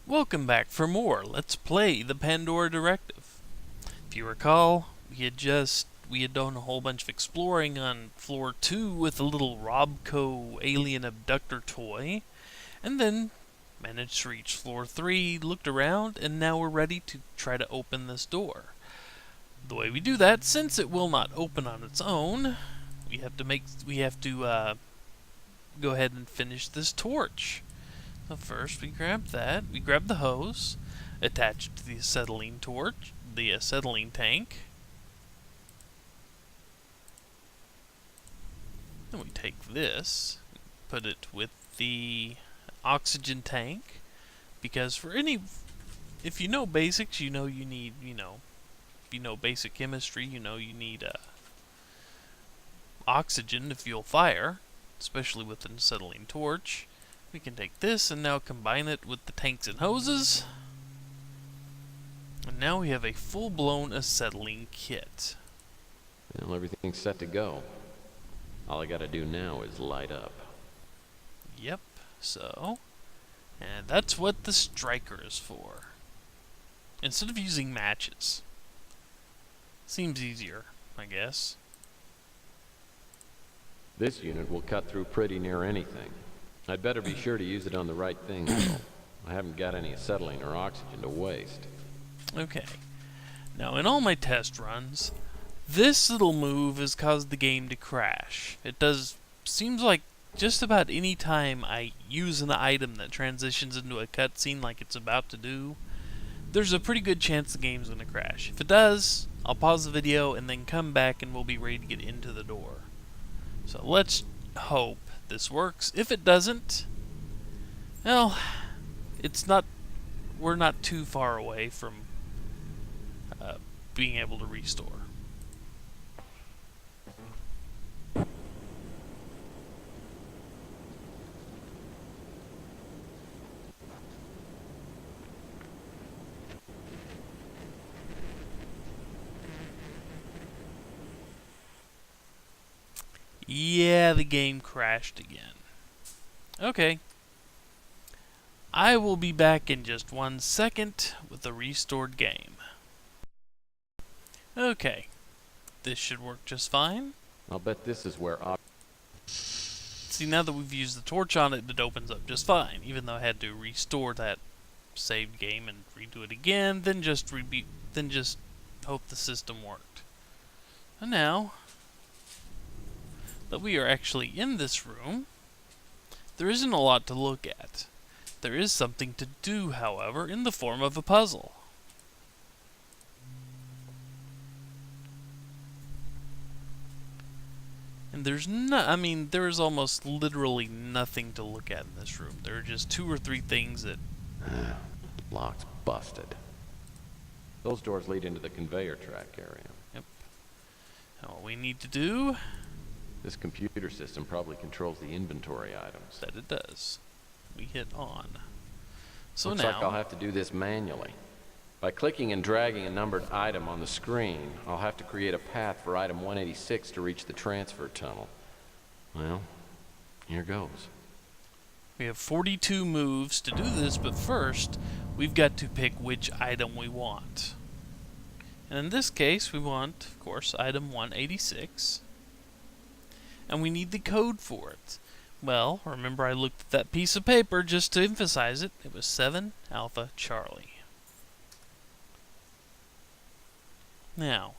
Welcome back for more. Let's play the Pandora Directive. If you recall, we had done a whole bunch of exploring on floor 2 with a little Robco alien abductor toy, and then managed to reach floor 3, looked around, and now we're ready to try to open this door. The way we do that, since it will not open on its own, we have to go ahead and finish this torch. So first we grab that, we grab the hose, attach it to the acetylene torch, the acetylene tank. Then we take this, put it with the oxygen tank, because if you know basics, you know you need, if you know basic chemistry, you know you need oxygen to fuel fire, especially with an acetylene torch. We can take this and now combine it with the tanks and hoses. And now we have a full-blown acetylene kit. Well, everything's set to go. All I gotta do now is light up. Yep, and that's what the striker is for. Instead of using matches. Seems easier, I guess. This unit will cut through pretty near anything. I'd better be sure to use it on the right thing, though. I haven't got any acetylene or oxygen to waste. Okay. Now, in all my test runs, this little move has caused the game to crash. Seems like just about any time I use an item that transitions into a cutscene like it's about to do, there's a pretty good chance the game's going to crash. If it does, I'll pause the video and then come back and we'll be ready to get into the door. So let's hope this works. If it doesn't, well, we're not too far away from being able to restore. Yeah, the game crashed again. Okay. I will be back in just 1 second with a restored game. Okay. This should work just fine. I'll bet this is where See, now that we've used the torch on it, it opens up just fine. Even though I had to restore that saved game and redo it again, then just hope the system worked. And now that we are actually in this room, there isn't a lot to look at. There is something to do, however, in the form of a puzzle. And there is almost literally nothing to look at in this room. There are just 2 or 3 things that... Lock's busted. Those doors lead into the conveyor track area. Yep. And all we need to do... This computer system probably controls the inventory items. That it does. We hit on. So Looks now... like I'll have to do this manually. By clicking and dragging a numbered item on the screen, I'll have to create a path for item 186 to reach the transfer tunnel. Well, here goes. We have 42 moves to do this, but first, we've got to pick which item we want. And in this case, we want, of course, item 186. And we need the code for it. Well, remember I looked at that piece of paper just to emphasize it. It was 7 Alpha Charlie. Now,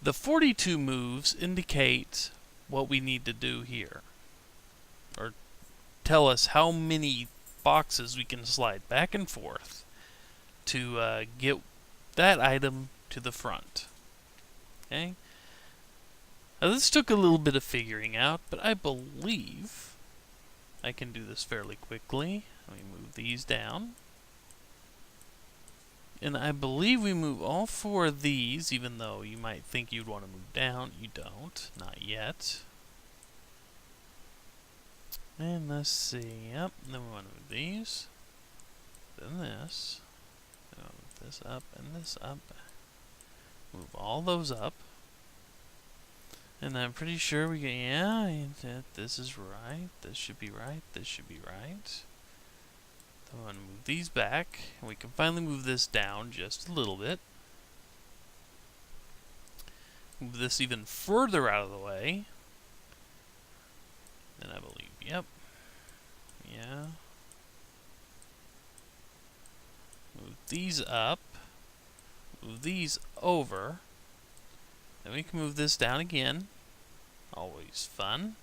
the 42 moves indicate what we need to do here. Or tell us how many boxes we can slide back and forth to get that item to the front. Okay? Now this took a little bit of figuring out, but I believe I can do this fairly quickly. Let me move these down. And I believe we move all 4 of these, even though you might think you'd want to move down. You don't. Not yet. And let's see. Yep. Then we want to move these. Then this. Then I'll move this up and this up. Move all those up. And I'm pretty sure we get, yeah, this is right. This should be right. This should be right. I'm going to move these back, and we can finally move this down just a little bit. Move this even further out of the way. Then I believe, yep. Yeah. Move these up. Move these over. Then we can move this down again. Always fun.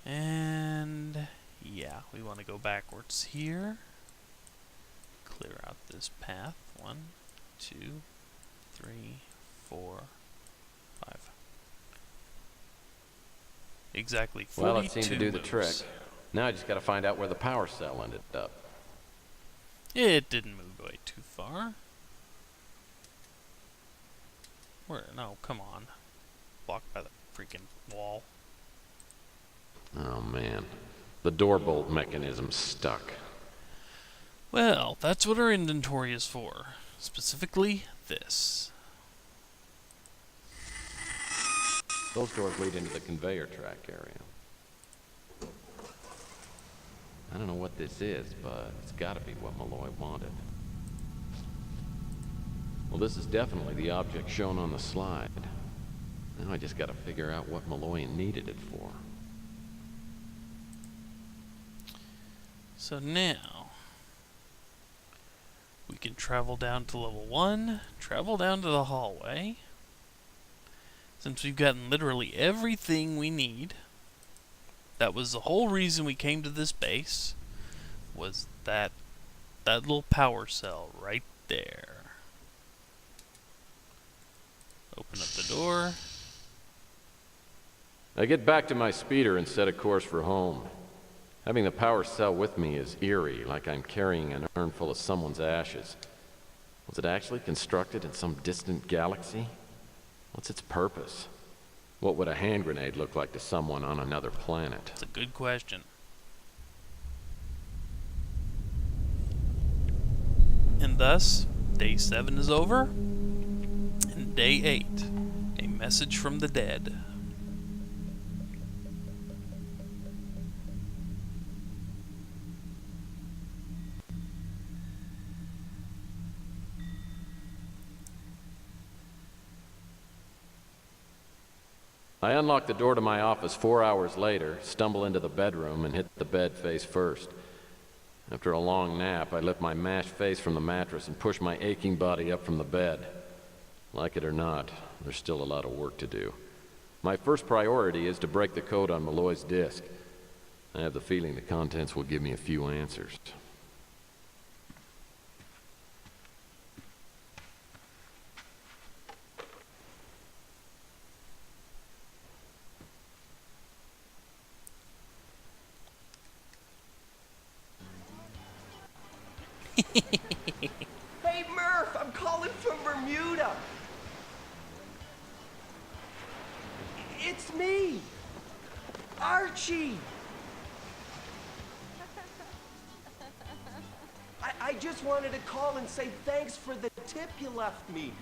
And yeah, we want to go backwards here. Clear out this path. 1, 2, 3, 4, 5. Exactly 42 Well, it seemed to do the moves. trick. Now I just got to find out where the power cell ended up. It didn't move away too far. Where? No, come on. Blocked by the freaking wall. Oh man, the door bolt mechanism's stuck. Well, that's what our inventory is for. Specifically, this. Those doors lead into the conveyor track area. I don't know what this is, but it's gotta be what Malloy wanted. Well, this is definitely the object shown on the slide. Now I just gotta figure out what Malloy needed it for. So now, we can travel down to level 1, travel down to the hallway. Since we've gotten literally everything we need, that was the whole reason we came to this base, was that little power cell right there. Open up the door. I get back to my speeder and set a course for home. Having the power cell with me is eerie, like I'm carrying an urn full of someone's ashes. Was it actually constructed in some distant galaxy? What's its purpose? What would a hand grenade look like to someone on another planet? It's a good question. And thus, day 7 is over, and day 8, a message from the dead. I unlock the door to my office 4 hours later, stumble into the bedroom, and hit the bed face first. After a long nap, I lift my mashed face from the mattress and push my aching body up from the bed. Like it or not, there's still a lot of work to do. My first priority is to break the code on Malloy's disk. I have the feeling the contents will give me a few answers. Hey, Murph, I'm calling from Bermuda. It's me, Archie. I just wanted to call and say thanks for the tip you left me.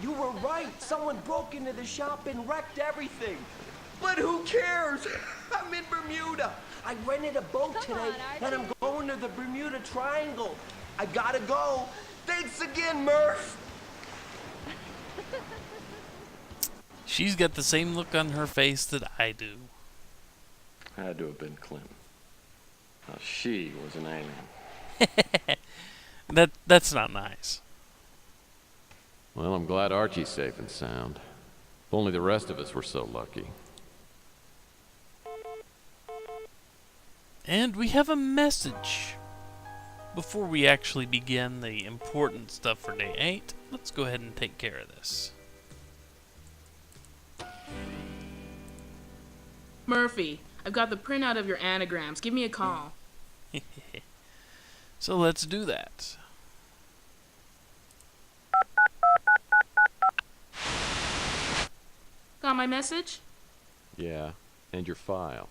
You were right. Someone broke into the shop and wrecked everything. But who cares? I'm in Bermuda. I rented a boat today, and I'm going to the Bermuda Triangle. I gotta go. Thanks again, Murph. She's got the same look on her face that I do. Had to have been Clinton. Now, she was an alien. That's not nice. Well, I'm glad Archie's safe and sound. If only the rest of us were so lucky. And we have a message. Before we actually begin the important stuff for day 8, let's go ahead and take care of this. Murphy, I've got the printout of your anagrams. Give me a call. So let's do that. Got my message? Yeah, and your file.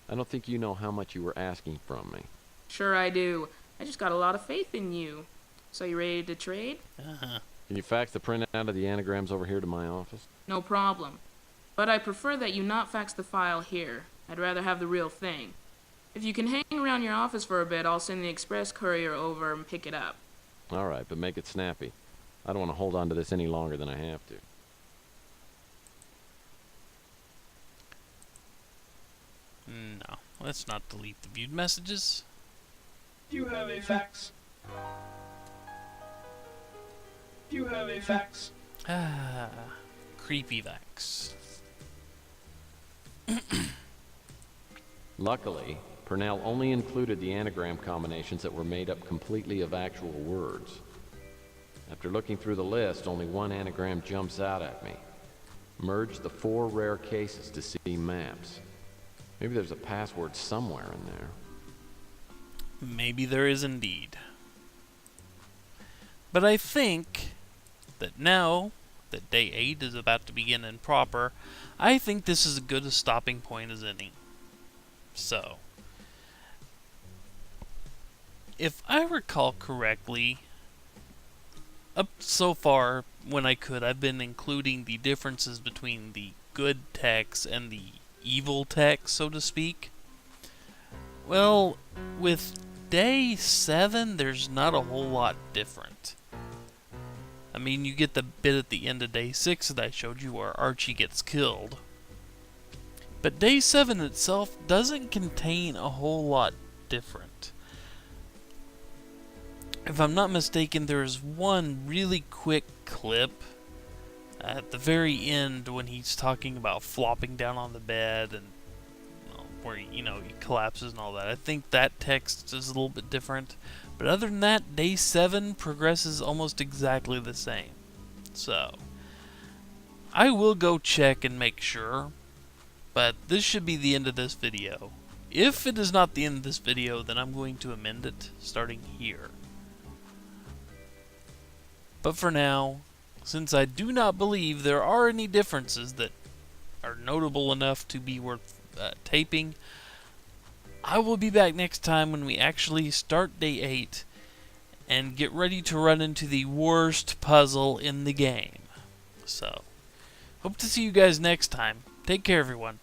I don't think you know how much you were asking from me. Sure I do. I just got a lot of faith in you. So you ready to trade? Uh-huh. Can you fax the printout of the anagrams over here to my office? No problem. But I prefer that you not fax the file here. I'd rather have the real thing. If you can hang around your office for a bit, I'll send the express courier over and pick it up. All right, but make it snappy. I don't want to hold on to this any longer than I have to. No, let's not delete the viewed messages. You have a fax. You have a fax. Ah, creepy Vax. Luckily, Purnell only included the anagram combinations that were made up completely of actual words. After looking through the list, only one anagram jumps out at me. Merge the 4 rare cases to see maps. Maybe there's a password somewhere in there. Maybe there is indeed. But I think that now that day 8 is about to begin in proper, I think this is as good a stopping point as any. So, if I recall correctly, up so far, when I could, I've been including the differences between the good techs and the evil techs, so to speak. Well, with day 7, there's not a whole lot different. I mean, you get the bit at the end of day 6 that I showed you where Archie gets killed. But day 7 itself doesn't contain a whole lot different. If I'm not mistaken, there's one really quick clip at the very end when he's talking about flopping down on the bed and where, you know, he collapses and all that. I think that text is a little bit different. But other than that, day 7 progresses almost exactly the same. So, I will go check and make sure. But this should be the end of this video. If it is not the end of this video, then I'm going to amend it starting here. But for now, since I do not believe there are any differences that are notable enough to be worth taping, I will be back next time when we actually start day 8 and get ready to run into the worst puzzle in the game. So, hope to see you guys next time. Take care, everyone.